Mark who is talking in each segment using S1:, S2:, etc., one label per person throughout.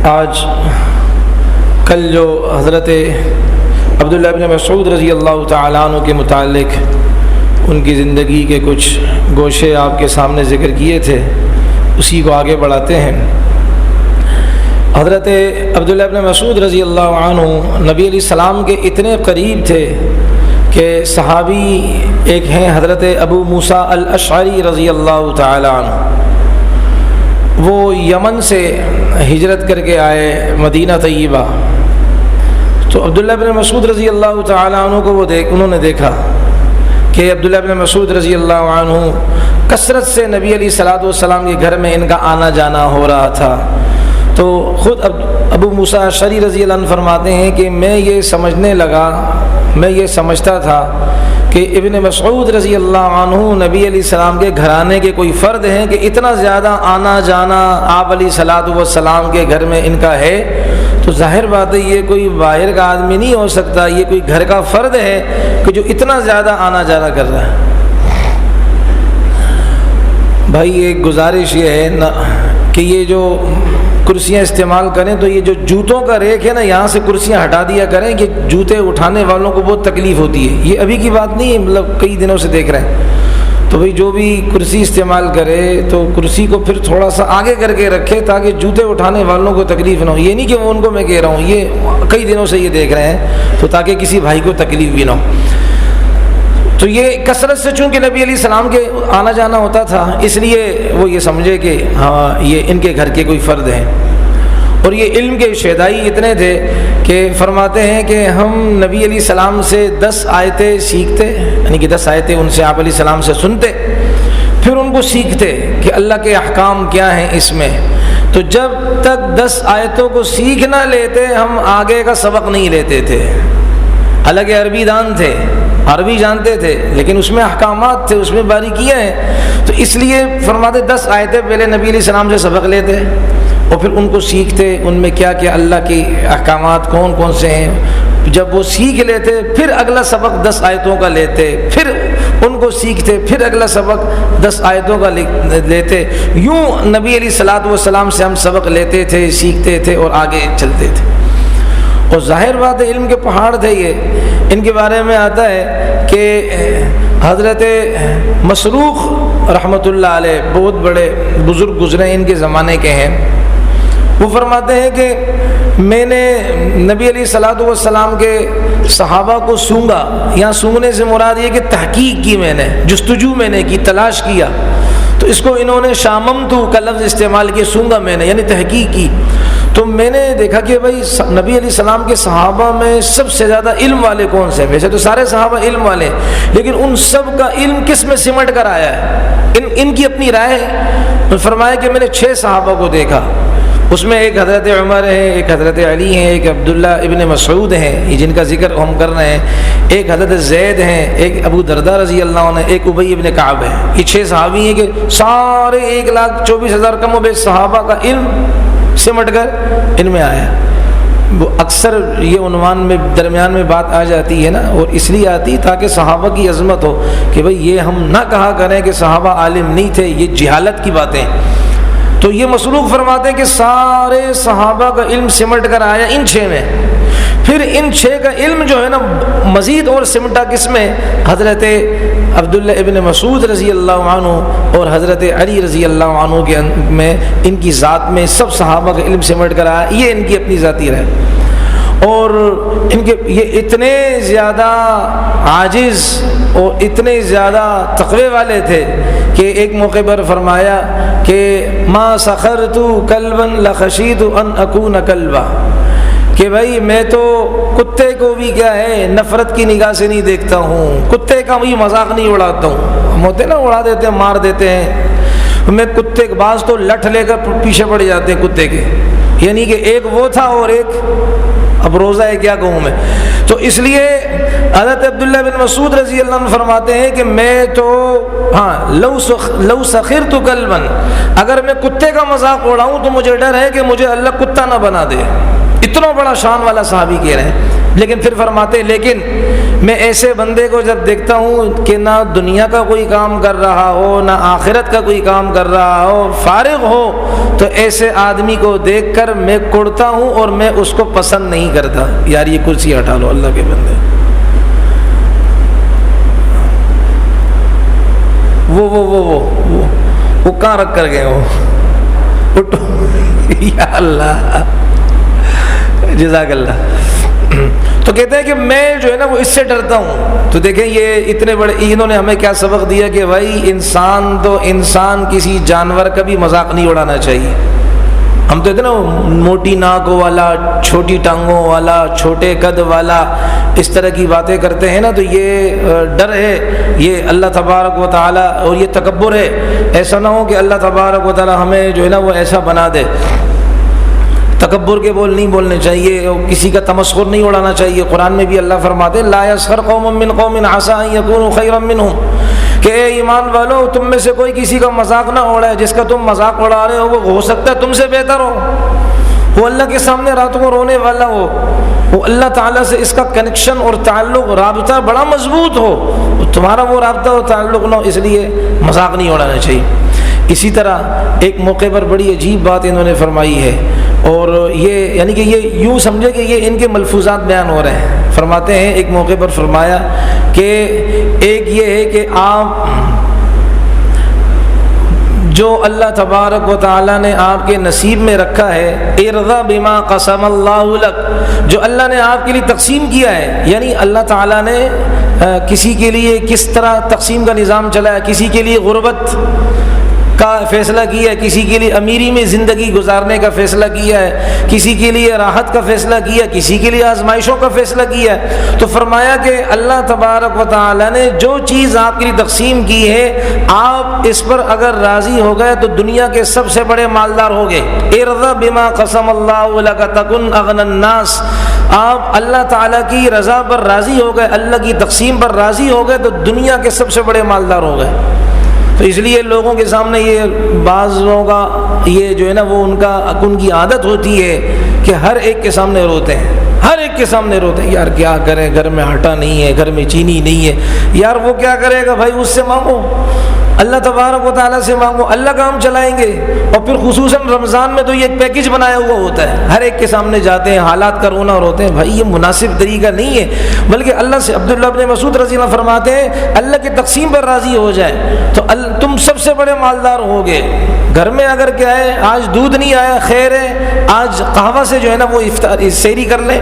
S1: آج کل جو حضرت عبداللہ ابن مسعود رضی اللہ تعالیٰ عنہ کے متعلق ان کی زندگی کے کچھ گوشے آپ کے سامنے ذکر کیے تھے، اسی کو آگے بڑھاتے ہیں۔ حضرت عبداللہ ابن مسعود رضی اللہ عنہ نبی علیہ السلام کے اتنے قریب تھے کہ صحابی ایک ہیں حضرت ابو موسیٰ الاشعری رضی اللہ تعالیٰ عنہ، وہ یمن سے ہجرت کر کے آئے مدینہ طیبہ۔ تو عبداللہ بن مسعود رضی اللہ تعالیٰ عنہ کو انہوں نے دیکھا کہ عبداللہ بن مسعود رضی اللہ عنہ کثرت سے نبی علیہ الصلوۃ والسلام کے گھر میں ان کا آنا جانا ہو رہا تھا۔ تو خود ابو موسیٰ اشعری رضی اللہ عنہ فرماتے ہیں کہ میں یہ سمجھتا تھا کہ ابن مسعود رضی اللہ عنہ نبی علیہ السلام کے گھرانے کے کوئی فرد ہیں کہ اتنا زیادہ آنا جانا آپ علیہ الصلوۃ والسلام کے گھر میں ان کا ہے، تو ظاہر بات ہے یہ کوئی باہر کا آدمی نہیں ہو سکتا، یہ کوئی گھر کا فرد ہے کہ جو اتنا زیادہ آنا جانا کر رہا ہے۔ بھائی ایک گزارش یہ ہے نا کہ یہ جو کرسیاں استعمال کریں تو یہ جو جوتوں کا ریک ہے نا، یہاں سے کرسیاں ہٹا دیا کریں کہ جوتے اٹھانے والوں کو بہت تکلیف ہوتی ہے۔ یہ ابھی کی بات نہیں ہے، مطلب کئی دنوں سے دیکھ رہے ہیں۔ تو بھئی جو بھی کرسی استعمال کرے تو کرسی کو پھر تھوڑا سا آگے کر کے رکھے تاکہ جوتے اٹھانے والوں کو تکلیف نہ ہو۔ یہ نہیں کہ ان کو میں کہہ رہا ہوں، یہ کئی دنوں سے یہ دیکھ رہے ہیں، تو تاکہ کسی بھائی کو تکلیف بھی نہ ہو۔ تو یہ کثرت سے چونکہ نبی علیہ السلام کے آنا جانا ہوتا تھا، اس لیے وہ یہ سمجھے کہ ہاں یہ ان کے گھر کے کوئی فرد ہیں۔ اور یہ علم کے شیدائی اتنے تھے کہ فرماتے ہیں کہ ہم نبی علیہ السلام سے 10 آیتیں سیکھتے، یعنی کہ 10 آیتیں ان سے آپ علیہ السلام سے سنتے، پھر ان کو سیکھتے کہ اللہ کے احکام کیا ہیں اس میں۔ تو جب تک 10 آیتوں کو سیکھ نہ لیتے ہم آگے کا سبق نہیں لیتے تھے۔ حالانکہ عربی دان تھے، عربی جانتے تھے، لیکن اس میں احکامات تھے، اس میں باریکیاں ہیں، تو اس لیے فرماتے 10 آیتیں پہلے نبی علیہ السلام سے سبق لیتے اور پھر ان کو سیکھتے، ان میں کیا کیا اللہ کے احکامات کون کون سے ہیں۔ جب وہ سیکھ لیتے پھر اگلا سبق 10 آیتوں کا لیتے، پھر ان کو سیکھتے، پھر اگلا سبق 10 آیتوں کا لیتے۔ یوں نبی علیہ الصلوۃ والسلام سے ہم سبق لیتے تھے، سیکھتے تھے اور آگے چلتے تھے۔ اور ظاہر بات ہے علم کے پہاڑ تھے یہ۔ ان کے بارے میں آتا ہے کہ حضرت مسروق رحمۃ اللہ علیہ بہت بڑے بزرگ گزرے، ان کے زمانے کے ہیں۔ وہ فرماتے ہیں کہ میں نے نبی علیہ الصلوۃ والسلام کے صحابہ کو سونگا، یہاں سونگنے سے مراد یہ کہ تحقیق کی، میں نے جستجو میں نے کی، تلاش کیا، تو اس کو انہوں نے شاممتو کا لفظ استعمال کیا، سونگا میں نے یعنی تحقیق کی۔ تو میں نے دیکھا کہ بھائی نبی علیہ السلام کے صحابہ میں سب سے زیادہ علم والے کون سے ہیں؟ ویسے تو سارے صحابہ علم والے ہیں، لیکن ان سب کا علم کس میں سمٹ کر آیا ہے؟ ان کی اپنی رائے ہے۔ فرمایا کہ میں نے 6 صحابہ کو دیکھا، اس میں ایک حضرت عمر ہے، ایک حضرت علی ہیں، ایک عبداللہ ابن مسعود ہیں، یہ جن کا ذکر ہم کر رہے ہیں، ایک حضرت زید ہیں، ایک ابو درداء رضی اللہ عنہ، ایک ابی ابن کعب ہے۔ یہ 6 صحابی ہیں کہ سارے 1,24,000 کم و بیش صحابہ کا علم سمٹ کر ان میں آیا۔ وہ اکثر یہ عنوان میں درمیان میں بات آ جاتی ہے نا، اور اس لیے آتی تاکہ صحابہ کی عظمت ہو کہ بھئی یہ ہم نہ کہا کریں کہ صحابہ عالم نہیں تھے، یہ جہالت کی باتیں۔ تو یہ مسروق فرماتے ہیں کہ سارے صحابہ کا علم سمٹ کر آیا ان 6 میں۔ پھر ان 6 کا علم جو ہے نا مزید اور سمٹا کس میں؟ حضرت عبداللہ ابن مسعود رضی اللہ عنہ اور حضرت علی رضی اللہ عنہ کے میں، ان کی ذات میں سب صحابہ کا علم سمٹ کر آیا۔ یہ ان کی اپنی ذاتی رائے۔ اور ان کے یہ اتنے زیادہ عاجز اور اتنے زیادہ تقوی والے تھے کہ ایک موقع پر فرمایا کہ ما سخرت کلبا لخشیت ان اکون کلبا، کہ بھائی میں تو کتے کو بھی کیا ہے نفرت کی نگاہ سے نہیں دیکھتا ہوں، کتے کا بھی مذاق نہیں اڑاتا ہوں۔ ہم ہوتے نا اڑا دیتے ہیں، مار دیتے ہیں، میں کتے کے بعض تو لٹھ لے کر پیچھے پڑ جاتے ہیں کتے کے، یعنی کہ ایک وہ تھا اور ایک اب روزہ ہے، کیا کہوں میں۔ تو اس لیے حضرت عبداللہ بن مسعود رضی اللہ عنہ فرماتے ہیں کہ میں تو لو سخرت کلبا، اگر میں کتے کا مذاق اڑاؤں تو مجھے ڈر ہے کہ مجھے اللہ کتا نہ بنا دے، اتنا بڑا شان والا صحابی کہہ رہے ہیں، لیکن پھر فرماتے ہیں لیکن میں ایسے بندے کو جب دیکھتا ہوں کہ نہ دنیا کا کوئی کام کر رہا ہو نہ آخرت کا کوئی کام کر رہا ہو، فارغ ہو، تو ایسے آدمی کو دیکھ کر میں کڑتا ہوں اور میں اس کو پسند نہیں کرتا۔ یار یہ کرسی ہٹا لو اللہ کے بندے، وہ کہاں رکھ کر گئے ہو، اٹھو یا اللہ، جزاک اللہ۔ تو کہتے ہیں کہ میں جو ہے نا وہ اس سے ڈرتا ہوں۔ تو دیکھیں یہ اتنے بڑے، انہوں نے ہمیں کیا سبق دیا کہ بھائی انسان تو انسان، کسی جانور کا بھی مذاق نہیں اڑانا چاہیے۔ ہم تو کہتے ہیں نا موٹی ناکوں والا، چھوٹی ٹانگوں والا، چھوٹے قد والا، اس طرح کی باتیں کرتے ہیں نا، تو یہ ڈر ہے، یہ اللہ تبارک و تعالیٰ، اور یہ تکبر ہے۔ ایسا نہ ہو کہ اللہ تبارک و تعالیٰ ہمیں جو ہے نا وہ ایسا بنا دے۔ تکبر کے بول نہیں بولنے چاہیے، اور کسی کا تمسخر نہیں اڑانا چاہیے۔ قرآن میں بھی اللہ فرماتے لا یسخر قوم من قوم عسى ان يكونوا خيرا منهم، کہ اے ایمان والو تم میں سے کوئی کسی کا مذاق نہ اڑائے، جس کا تم مذاق اڑا رہے ہو وہ ہو سکتا ہے تم سے بہتر ہو، وہ اللہ کے سامنے راتوں کو رونے والا ہو، وہ اللہ تعالیٰ سے اس کا کنیکشن اور تعلق، رابطہ بڑا مضبوط ہو، تمہارا وہ رابطہ اور تعلق نہ ہو، اس لیے مذاق نہیں اڑانا چاہیے۔ اسی طرح ایک موقع پر بڑی عجیب بات انہوں نے فرمائی ہے، اور یہ یعنی کہ یہ یوں سمجھے کہ یہ ان کے ملفوظات بیان ہو رہے ہیں۔ فرماتے ہیں ایک موقع پر فرمایا کہ ایک یہ ہے کہ آپ جو اللہ تبارک و تعالیٰ نے آپ کے نصیب میں رکھا ہے، ارضا بما قسم اللہ لک، جو اللہ نے آپ کے لیے تقسیم کیا ہے، یعنی اللہ تعالیٰ نے کسی کے لیے کس طرح تقسیم کا نظام چلایا، کسی کے لیے غربت کا فیصلہ کیا ہے، کسی کے لیے امیری میں زندگی گزارنے کا فیصلہ کیا ہے، کسی کے لیے راحت کا فیصلہ کیا، کسی کے لیے آزمائشوں کا فیصلہ کیا ہے۔ تو فرمایا کہ اللہ تبارک و تعالی نے جو چیز آپ کے لیے تقسیم کی ہے، آپ اس پر اگر راضی ہو گئے تو دنیا کے سب سے بڑے مالدار ہو گئے۔ ارضا بما قسم اللہ لک تکن اغنى الناس، آپ اللہ تعالیٰ کی رضا پر راضی ہو گئے، اللہ کی تقسیم پر راضی ہو گئے تو دنیا کے سب سے بڑے مالدار ہو گئے۔ تو اس لیے لوگوں کے سامنے یہ بعض لوگوں کا یہ جو ہے نا وہ ان کی عادت ہوتی ہے کہ ہر ایک کے سامنے روتے ہیں، ہر ایک کے سامنے روتے ہیں، یار کیا کریں، گھر میں آٹا نہیں ہے، گھر میں چینی نہیں ہے، یار وہ کیا کرے گا بھائی، اس سے مانگو، اللہ تبارک و تعالیٰ سے مانگو، اللہ کام چلائیں گے۔ اور پھر خصوصاً رمضان میں تو یہ ایک پیکج بنایا ہوا ہوتا ہے، ہر ایک کے سامنے جاتے ہیں، حالات کا رونا روتے ہیں، بھائی یہ مناسب طریقہ نہیں ہے، بلکہ اللہ سے عبداللہ ابن مسعود رضی اللہ فرماتے ہیں اللہ کی تقسیم پر راضی ہو جائے تو تم سب سے بڑے مالدار ہوگے۔ گھر میں اگر کیا ہے آج دودھ نہیں آیا، خیر ہے، آج قہوہ سے جو ہے نا وہ سحری کر لیں،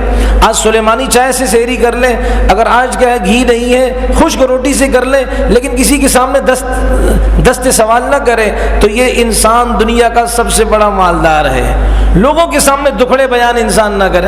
S1: آج سلیمانی چائے سے سحری کر لیں، اگر آج کیا ہے گھی نہیں ہے خشک روٹی سے کر لیں، لیکن کسی کے سامنے دست سوال نہ کرے تو یہ انسان دنیا کا سب سے بڑا مالدار ہے۔ لوگوں کے سامنے دکھڑے بیان انسان نہ کرے،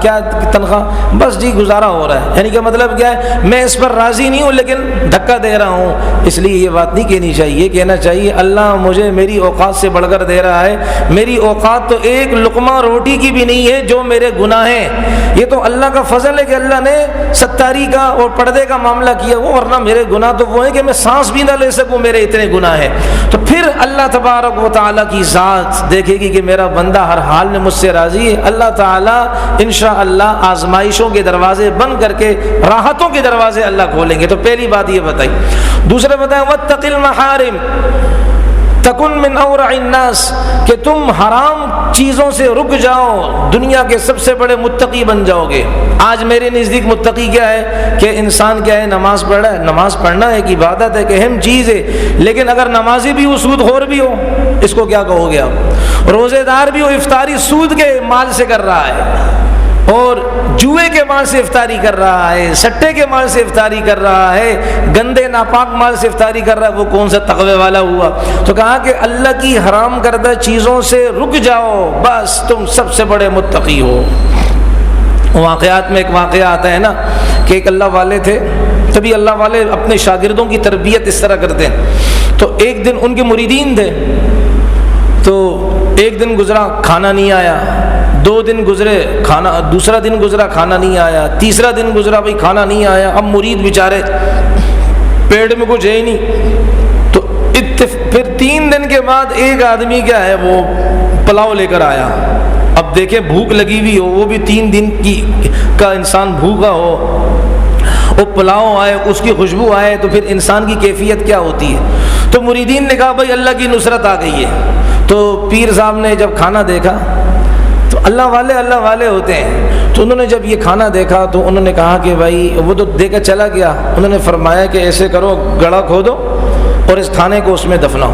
S1: کیا تنخواہ، بس جی گزارا ہو رہا ہے، یعنی کہ مطلب کیا ہے میں اس پر راضی نہیں ہوں لیکن دھکا دے رہا ہوں، اس لیے یہ بات نہیں کہنی چاہیے، کہنا چاہیے اللہ مجھے میری اوقات سے بڑھ کر دے رہا ہے، میری اوقات تو ایک لقمہ روٹی کی بھی نہیں ہے جو میرے گناہ ہیں، یہ تو اللہ کا فضل ہے کہ اللہ نے ستاری کا اور پردے کا معاملہ کیا وہ، ورنہ میرے گناہ تو وہ ہے کہ میں سانس بھی نہ لے سکوں، میرے اتنے گناہ ہیں۔ تو پھر اللہ تبارک و تعالیٰ کی ذات دیکھے گی کہ میرا بندہ ہر حال میں مجھ سے راضی ہے، اللہ تعالیٰ انشاءاللہ آزمائشوں کے دروازے بند کر کے راحتوں کے دروازے اللہ کھولیں گے۔ تو پہلی بات یہ بتائی۔ دوسرے بتائیں واتق المحارم تکن من اورع الناس، کہ تم حرام چیزوں سے رک جاؤ، دنیا کے سب سے بڑے متقی بن جاؤ گے۔ آج میرے نزدیک متقی کیا ہے کہ انسان کیا ہے نماز پڑھ رہا ہے، نماز پڑھنا ایک عبادت ہے، کہ اہم چیز ہے، لیکن اگر نمازی بھی ہو سود خور بھی ہو، اس کو کیا کہو گے آپ؟ روزے دار بھی ہو، افطاری سود کے مال سے کر رہا ہے، اور جوئے کے مال سے افطاری کر رہا ہے، سٹے کے مال سے افطاری کر رہا ہے، گندے ناپاک مال سے افطاری کر رہا ہے، وہ کون سا تقوی والا ہوا؟ تو کہا کہ اللہ کی حرام کردہ چیزوں سے رک جاؤ، بس تم سب سے بڑے متقی ہو۔ واقعات میں ایک واقعہ آتا ہے نا کہ ایک اللہ والے تھے، تبھی اللہ والے اپنے شاگردوں کی تربیت اس طرح کرتے ہیں۔ تو ایک دن ان کے مریدین تھے، تو ایک دن گزرا کھانا نہیں آیا، 2 دن گزرے کھانا، دوسرا دن گزرا کھانا نہیں آیا، تیسرا دن گزرا بھائی کھانا نہیں آیا، اب مرید بیچارے پیٹ میں کچھ ہے ہی نہیں، تو پھر 3 دن کے بعد ایک آدمی کیا ہے وہ پلاؤ لے کر آیا، اب دیکھیں بھوک لگی ہوئی ہو، وہ بھی 3 دن کا انسان بھوکا ہو، وہ پلاؤ آئے، اس کی خوشبو آئے، تو پھر انسان کی کیفیت کیا ہوتی ہے؟ تو مریدین نے کہا بھائی اللہ کی نصرت آ گئی ہے۔ تو پیر صاحب نے جب کھانا دیکھا، تو اللہ والے ہوتے ہیں، تو انہوں نے جب یہ کھانا دیکھا تو انہوں نے کہا کہ بھائی، وہ تو دے کر چلا گیا، انہوں نے فرمایا کہ ایسے کرو، گڑھا کھودو اور اس کھانے کو اس میں دفناؤ۔